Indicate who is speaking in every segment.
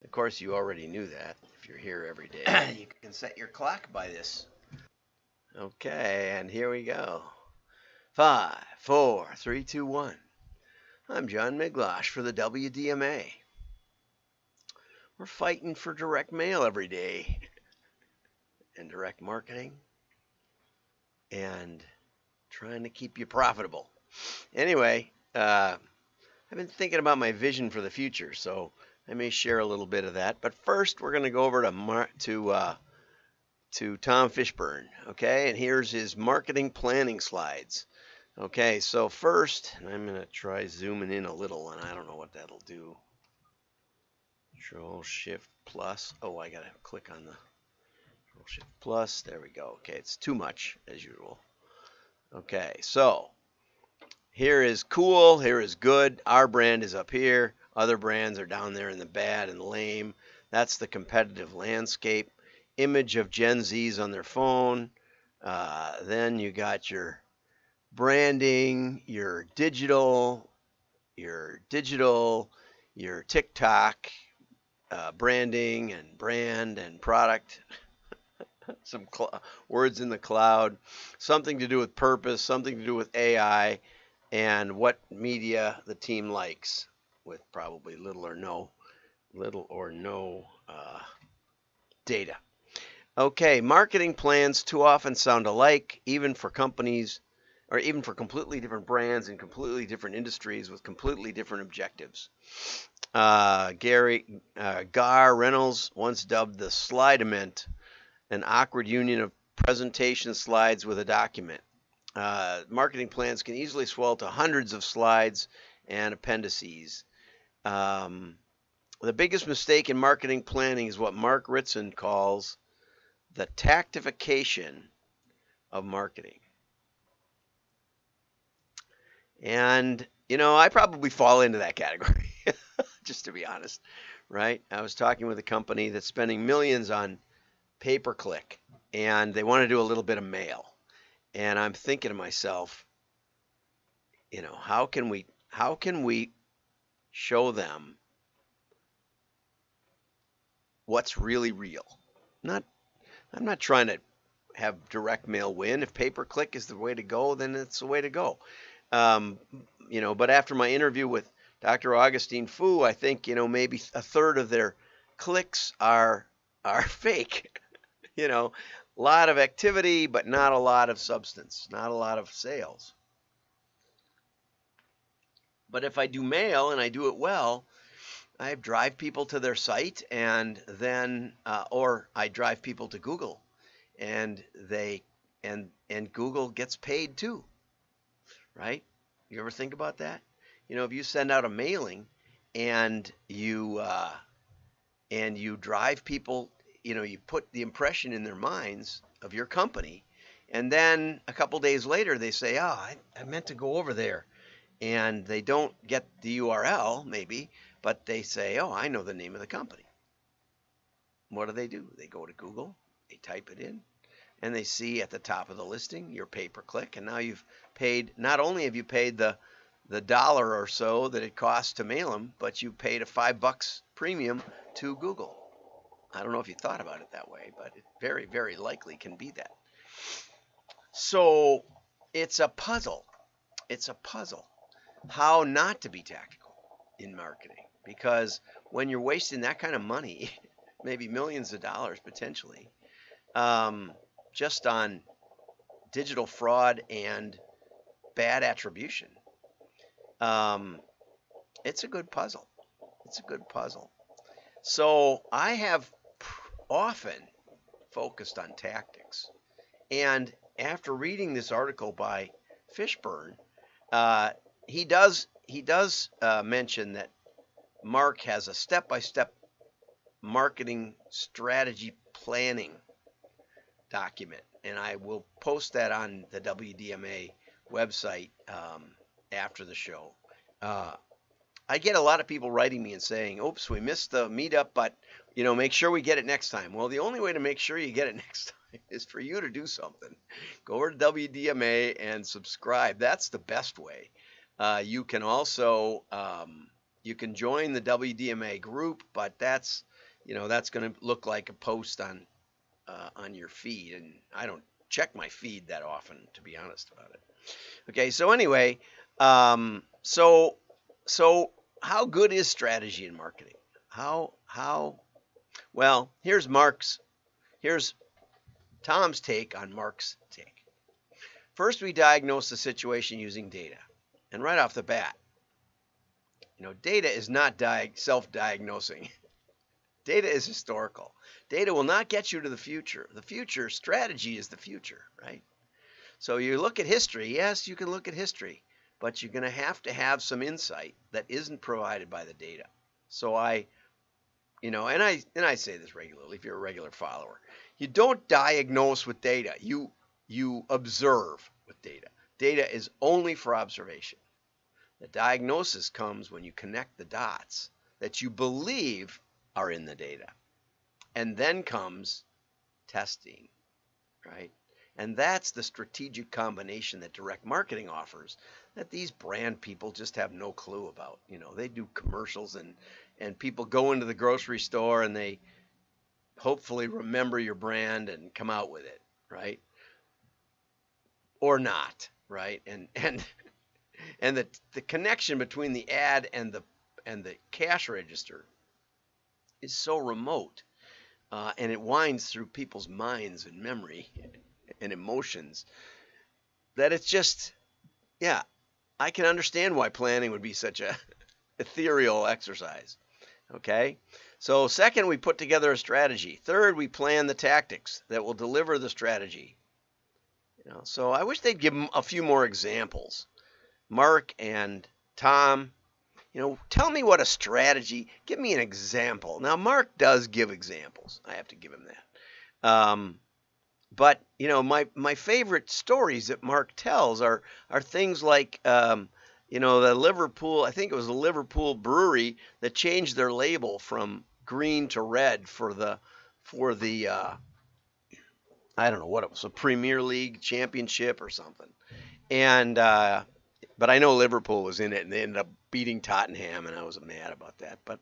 Speaker 1: Of course, you already knew that if you're here every day. You can set your clock by this. Okay, and here we go. 5, 4, 3, 2, 1. I'm John Miglosh for the WDMA. We're fighting for direct mail every day and direct marketing and trying to keep you profitable. Anyway, I've been thinking about my vision for the future, so I may share a little bit of that. But first, we're going to go over to Tom Fishburne, okay? And here's his marketing planning slides. Okay, so first, and I'm going to try zooming in a little, and I don't know what that'll do. Control Shift Plus. Oh, I got to click on the Control Shift Plus. There we go. Okay, it's too much as usual. Okay, so here is cool, here is good. Our brand is up here. Other brands are down there in the bad and lame. That's the competitive landscape. Image of Gen Zs on their phone. Then you got your branding, your digital, your TikTok, branding and brand and product. Some words in the cloud, something to do with purpose, something to do with AI, and what media the team likes, with probably little or no data. Okay, marketing plans too often sound alike, even for companies, or even for completely different brands in completely different industries with completely different objectives. Gar Reynolds once dubbed the slidement an awkward union of presentation slides with a document. Marketing plans can easily swell to hundreds of slides and appendices. The biggest mistake in marketing planning is what Mark Ritson calls the tactification of marketing. And, I probably fall into that category, just to be honest, right? I was talking with a company that's spending millions on pay-per-click, and they want to do a little bit of mail. And I'm thinking to myself, how can we show them what's really real? I'm not trying to have direct mail win. If pay-per-click is the way to go, then it's the way to go. But after my interview with Dr. Augustine Fu, I think, maybe a third of their clicks are fake. A lot of activity, but not a lot of substance, not a lot of sales. But if I do mail and I do it well, I drive people to their site, and then, or I drive people to Google, and and Google gets paid too, right? You ever think about that? If you send out a mailing and you drive people, you put the impression in their minds of your company, and then a couple days later they say, "Oh, I meant to go over there," and they don't get the URL maybe, but they say, "Oh, I know the name of the company." What do? They go to Google, they type it in, and they see at the top of the listing your pay-per-click, and now you've paid. Not only have you paid the dollar or so that it costs to mail them, but you paid a $5 premium to Google. I don't know if you thought about it that way, but it very, very likely can be that. So it's a puzzle. It's a puzzle how not to be tactical in marketing, because when you're wasting that kind of money, maybe millions of dollars potentially, just on digital fraud and bad attribution, it's a good puzzle. It's a good puzzle. So I have often focused on tactics. And after reading this article by Fishburne, he does mention that Mark has a step-by-step marketing strategy planning document, and I will post that on the WDMA website after the show. I get a lot of people writing me and saying, "Oops, we missed the meetup, but make sure we get it next time." Well, the only way to make sure you get it next time is for you to do something. Go over to WDMA and subscribe. That's the best way. You can also You can join the WDMA group, but that's that's going to look like a post on your feed, and I don't check my feed that often, to be honest about it. Okay, so anyway, so how good is strategy in marketing? Well, here's Tom's take on Mark's take. First, we diagnose the situation using data, and right off the bat, data is not self-diagnosing. Data is historical. Data will not get you to the future. The future strategy is the future, right? So you look at history. Yes, you can look at history, but you're going to have some insight that isn't provided by the data. So I say this regularly. If you're a regular follower, you don't diagnose with data. You observe with data. Data is only for observation. The diagnosis comes when you connect the dots that you believe are in the data. And then comes testing, right? And that's the strategic combination that direct marketing offers that these brand people just have no clue about. They do commercials and people go into the grocery store and they hopefully remember your brand and come out with it, right? Or not, right? And the connection between the ad and the cash register is so remote, and it winds through people's minds and memory and emotions that it's just, yeah, I can understand why planning would be such a ethereal exercise. Okay, so second, we put together a strategy. Third, we plan the tactics that will deliver the strategy. So I wish they'd give them a few more examples. Mark and Tom, tell me what a strategy, give me an example. Now, Mark does give examples. I have to give him that. But, my favorite stories that Mark tells are things like, the Liverpool, I think it was the Liverpool brewery that changed their label from green to red for the I don't know what it was, a Premier League championship or something. And, but I know Liverpool was in it, and they ended up beating Tottenham, and I was mad about that. But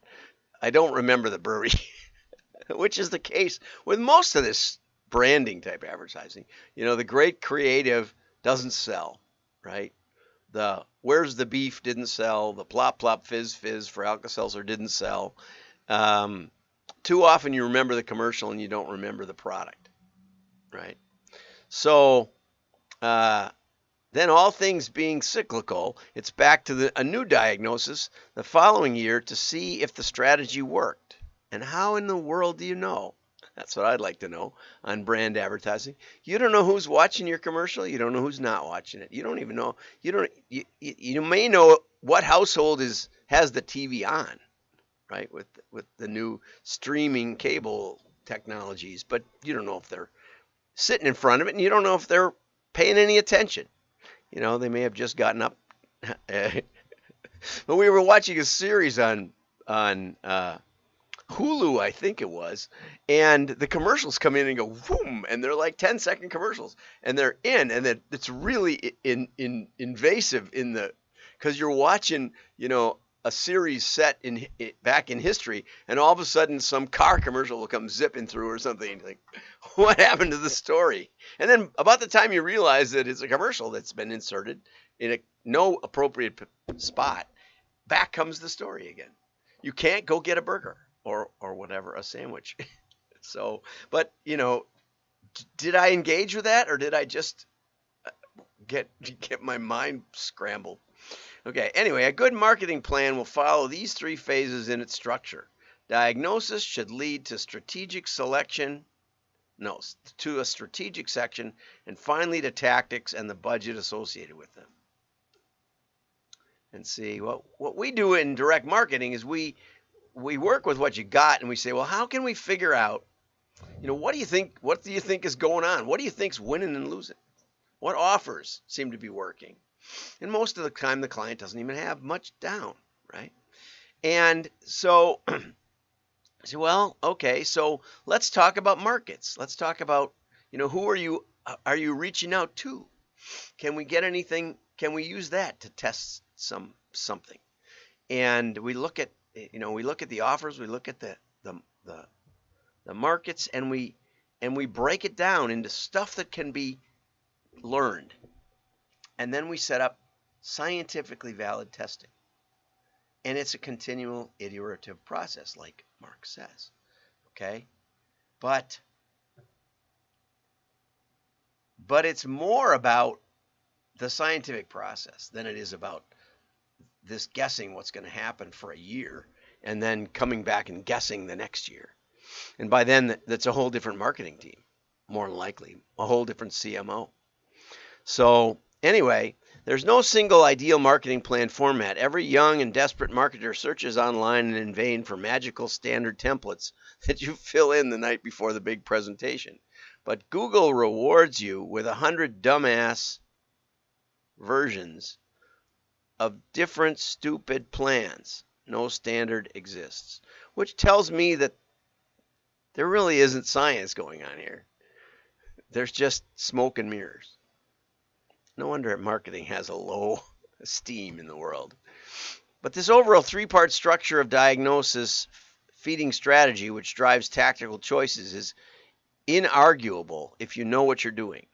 Speaker 1: I don't remember the brewery, which is the case with most of this branding type advertising. The great creative doesn't sell, right? The Where's the Beef didn't sell. The Plop Plop Fizz Fizz for Alka-Seltzer didn't sell. Too often you remember the commercial and you don't remember the product, right? So then, all things being cyclical, it's back to a new diagnosis the following year to see if the strategy worked. And how in the world do you know? That's what I'd like to know on brand advertising. You don't know who's watching your commercial. You don't know who's not watching it. You don't even know. You may know what household has the TV on, right? With the new streaming cable technologies, but you don't know if they're sitting in front of it, and you don't know if they're paying any attention. They may have just gotten up. But we were watching a series on Hulu, I think it was, and the commercials come in and go boom, and they're like 10-second commercials, and they're in, and it's really invasive because you're watching, a series set back in history, and all of a sudden some car commercial will come zipping through or something. Like, what happened to the story? And then about the time you realize that it's a commercial that's been inserted in no appropriate spot, back comes the story again. You can't go get a burger or whatever, a sandwich. So, but did I engage with that, or did I just get my mind scrambled? Okay, anyway, a good marketing plan will follow these three phases in its structure. Diagnosis should lead to strategic selection, to a strategic section, and finally to tactics and the budget associated with them. And see, what we do in direct marketing is we work with what you got, and we say, well, how can we figure out, what do you think is going on? What do you think's winning and losing? What offers seem to be working? And most of the time, the client doesn't even have much down, right? And so I say, well, okay, so let's talk about markets. Let's talk about, who are you reaching out to? Can we get anything? Can we use that to test something? and we look at the offers, we look at the markets, and we break it down into stuff that can be learned, and then we set up scientifically valid testing. And it's a continual iterative process, like Mark says. Okay? But it's more about the scientific process than it is about this guessing what's going to happen for a year and then coming back and guessing the next year. And by then, that's a whole different marketing team, more than likely, a whole different CMO. So anyway, there's no single ideal marketing plan format. Every young and desperate marketer searches online and in vain for magical standard templates that you fill in the night before the big presentation. But Google rewards you with 100 dumbass versions of different stupid plans. No standard exists, which tells me that there really isn't science going on here. There's just smoke and mirrors. No wonder marketing has a low esteem in the world. But this overall three-part structure of diagnosis, feeding strategy, which drives tactical choices, is inarguable if you know what you're doing.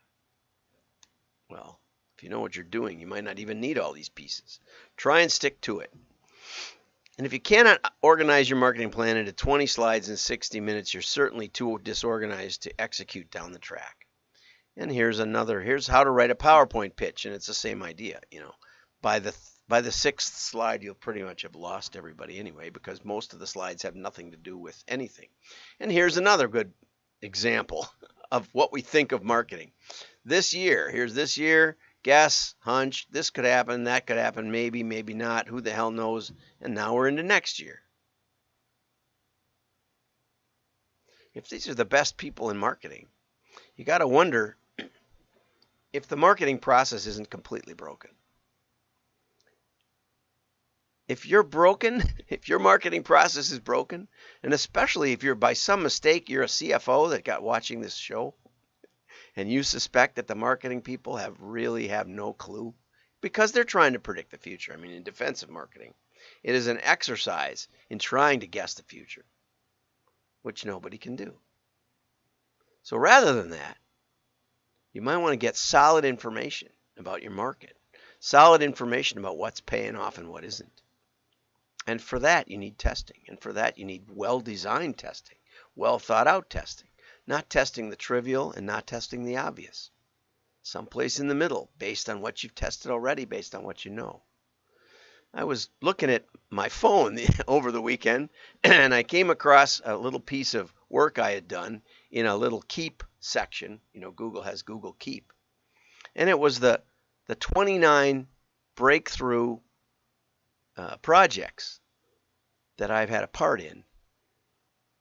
Speaker 1: Well, if you know what you're doing, you might not even need all these pieces. Try and stick to it. And if you cannot organize your marketing plan into 20 slides in 60 minutes, you're certainly too disorganized to execute down the track. And here's how to write a PowerPoint pitch, and it's the same idea. By the sixth slide, you'll pretty much have lost everybody anyway, because most of the slides have nothing to do with anything. And here's another good example of what we think of marketing. Here's this year, guess, hunch, this could happen, that could happen, maybe, maybe not, who the hell knows, and now we're into next year. If these are the best people in marketing, you got to wonder if the marketing process isn't completely broken. If you're broken, if your marketing process is broken, and especially if you're by some mistake, you're a CFO that got watching this show, and you suspect that the marketing people really have no clue because they're trying to predict the future. I mean, in defensive marketing, it is an exercise in trying to guess the future, which nobody can do. So rather than that, you might want to get solid information about your market, solid information about what's paying off and what isn't. And for that, you need testing. And for that, you need well-designed testing, well-thought-out testing, not testing the trivial and not testing the obvious. Someplace in the middle, based on what you've tested already, based on what you know. I was looking at my phone over the weekend, and I came across a little piece of work I had done in a little Keep section. Google has Google Keep. And it was the 29 breakthrough projects that I've had a part in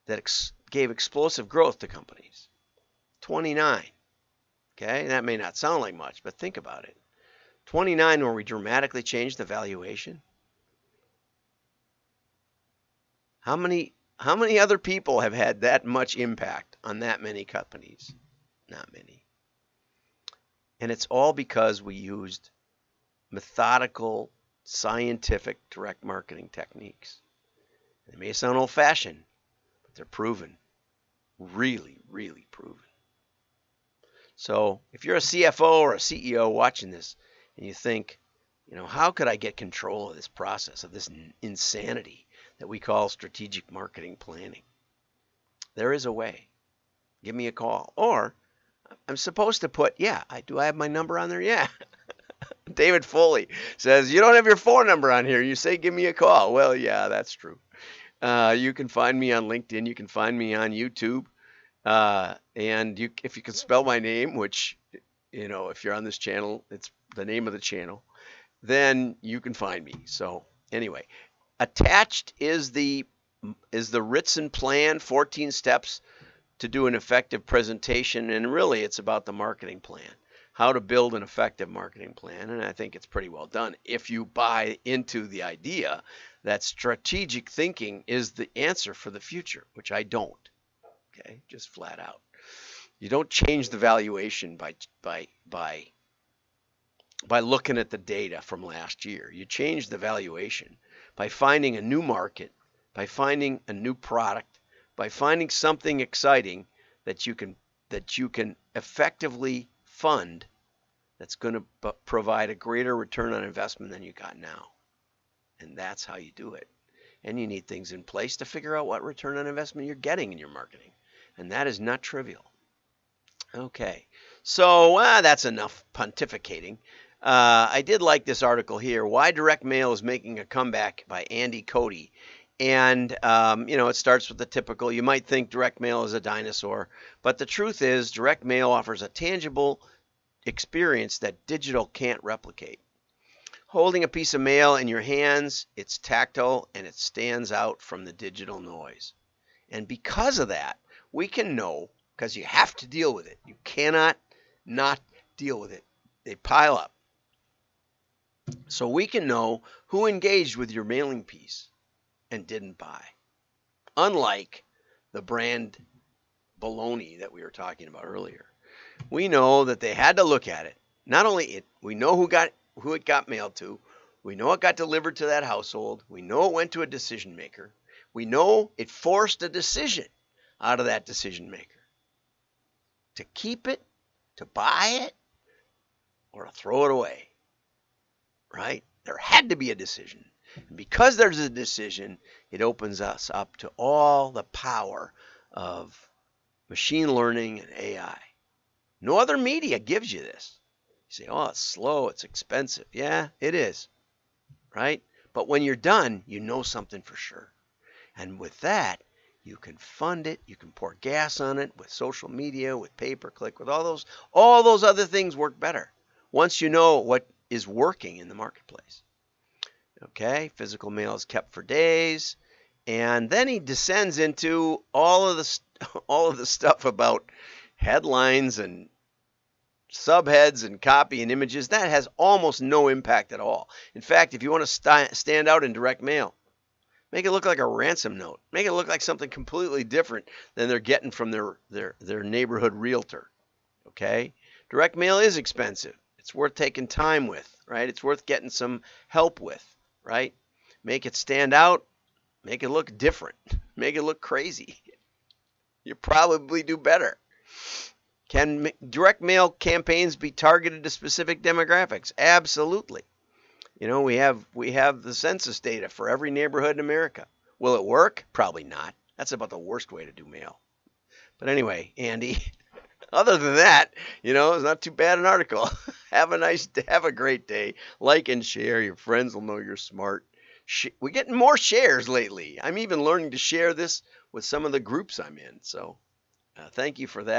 Speaker 1: that gave explosive growth to companies. 29. Okay, that may not sound like much, but think about it. 29 where we dramatically changed the valuation. How many other people have had that much impact on that many companies? Not many. And it's all because we used methodical, scientific direct marketing techniques. They may sound old-fashioned, but they're proven. Really, really proven. So if you're a CFO or a CEO watching this and you think, how could I get control of this process, of this insanity that we call strategic marketing planning? There is a way. Give me a call. Or I'm supposed to put, do I have my number on there? Yeah. David Foley says, you don't have your phone number on here. You say, give me a call. Well, yeah, that's true. You can find me on LinkedIn. You can find me on YouTube. And if you can spell my name, which, if you're on this channel, it's the name of the channel, then you can find me. So anyway, attached is the Ritson plan, 14 steps to do an effective presentation. And really, it's about the marketing plan, how to build an effective marketing plan. And I think it's pretty well done if you buy into the idea that strategic thinking is the answer for the future, which I don't. Okay, just flat out. You don't change the valuation by looking at the data from last year. You change the valuation by finding a new market, by finding a new product, by finding something exciting that you can effectively fund, that's going to provide a greater return on investment than you got now. And that's how you do it. And you need things in place to figure out what return on investment you're getting in your marketing. And that is not trivial. Okay, so that's enough pontificating. I did like this article here, Why Direct Mail is Making a Comeback by Andy Cody. And, it starts with the typical, you might think direct mail is a dinosaur, but the truth is direct mail offers a tangible experience that digital can't replicate. Holding a piece of mail in your hands, it's tactile and it stands out from the digital noise. And because of that, we can know, because you have to deal with it. You cannot not deal with it. They pile up. So we can know who engaged with your mailing piece and didn't buy. Unlike the brand baloney that we were talking about earlier. We know that they had to look at it. Not only it, we know who it got mailed to. We know it got delivered to that household. We know it went to a decision maker. We know it forced a decision out of that decision maker. To keep it, to buy it, or to throw it away. Right? There had to be a decision. And because there's a decision, it opens us up to all the power of machine learning and AI. No other media gives you this. You say, oh, it's slow, it's expensive. Yeah, it is, right? But when you're done, you know something for sure. And with that, you can fund it, you can pour gas on it with social media, with pay-per-click, with all those other things work better once you know what is working in the marketplace. Okay, physical mail is kept for days. And then he descends into all of the stuff about headlines and subheads and copy and images. That has almost no impact at all. In fact, if you want to stand out in direct mail, make it look like a ransom note. Make it look like something completely different than they're getting from their neighborhood realtor. Okay? Direct mail is expensive. It's worth taking time with, right? It's worth getting some help with, right? Make it stand out. Make it look different. Make it look crazy. You probably do better. Can direct mail campaigns be targeted to specific demographics? Absolutely. We have the census data for every neighborhood in America. Will it work? Probably not. That's about the worst way to do mail. But anyway, Andy, other than that, it's not too bad an article. Have a great day. Like and share. Your friends will know you're smart. We're getting more shares lately. I'm even learning to share this with some of the groups I'm in. So thank you for that.